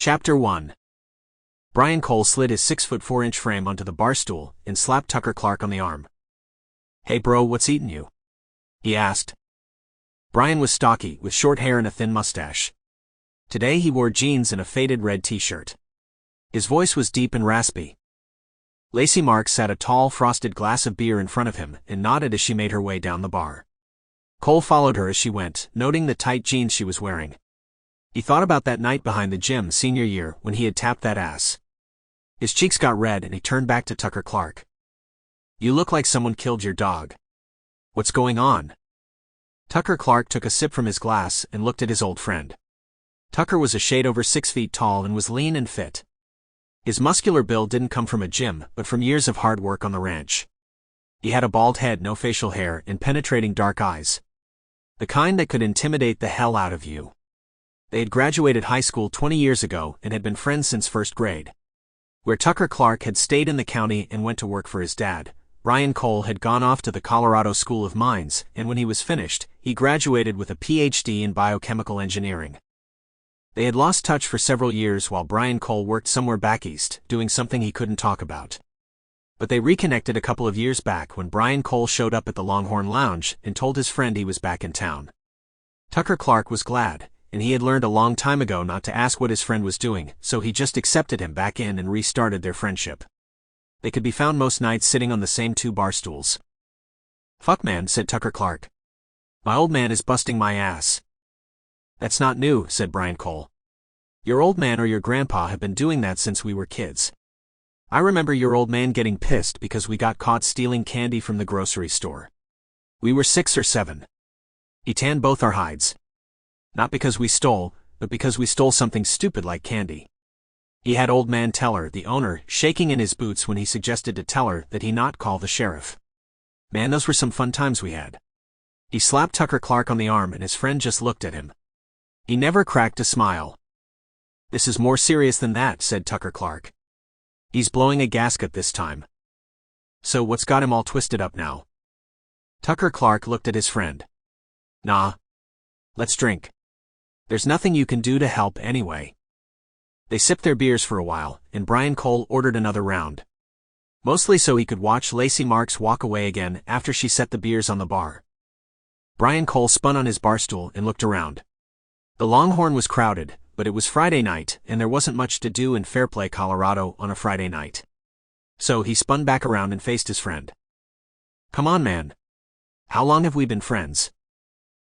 Chapter 1. Brian Cole slid his 6'4" frame onto the bar stool and slapped Tucker Clark on the arm. "Hey bro, what's eating you?" he asked. Brian was stocky, with short hair and a thin mustache. Today he wore jeans and a faded red t-shirt. His voice was deep and raspy. Lacey Marks sat a tall, frosted glass of beer in front of him and nodded as she made her way down the bar. Cole followed her as she went, noting the tight jeans she was wearing. He thought about that night behind the gym senior year when he had tapped that ass. His cheeks got red and he turned back to Tucker Clark. "You look like someone killed your dog. What's going on?" Tucker Clark took a sip from his glass and looked at his old friend. Tucker was a shade over 6 feet tall and was lean and fit. His muscular build didn't come from a gym, but from years of hard work on the ranch. He had a bald head, no facial hair, and penetrating dark eyes. The kind that could intimidate the hell out of you. They had graduated high school 20 years ago and had been friends since first grade. Where Tucker Clark had stayed in the county and went to work for his dad, Brian Cole had gone off to the Colorado School of Mines, and when he was finished, he graduated with a PhD in biochemical engineering. They had lost touch for several years while Brian Cole worked somewhere back east, doing something he couldn't talk about. But they reconnected a couple of years back when Brian Cole showed up at the Longhorn Lounge and told his friend he was back in town. Tucker Clark was glad, and he had learned a long time ago not to ask what his friend was doing, so he just accepted him back in and restarted their friendship. They could be found most nights sitting on the same 2 bar stools. "Fuck man," said Tucker Clark. "My old man is busting my ass." "That's not new," said Brian Cole. "Your old man or your grandpa have been doing that since we were kids. I remember your old man getting pissed because we got caught stealing candy from the grocery store. We were 6 or 7. He tanned both our hides. Not because we stole, but because we stole something stupid like candy." He had old man Teller, the owner, shaking in his boots when he suggested to Teller that he not call the sheriff. Man, those were some fun times we had. He slapped Tucker Clark on the arm and his friend just looked at him. He never cracked a smile. "This is more serious than that," said Tucker Clark. "He's blowing a gasket this time." "So what's got him all twisted up now?" Tucker Clark looked at his friend. "Nah. Let's drink. There's nothing you can do to help anyway." They sipped their beers for a while, and Brian Cole ordered another round. Mostly so he could watch Lacey Marks walk away again after she set the beers on the bar. Brian Cole spun on his barstool and looked around. The Longhorn was crowded, but it was Friday night, and there wasn't much to do in Fairplay, Colorado on a Friday night. So he spun back around and faced his friend. "Come on, man. How long have we been friends?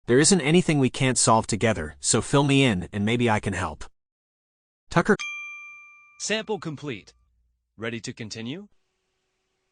There isn't anything we can't solve together, so fill me in and maybe I can help." Tucker. Sample complete. Ready to continue?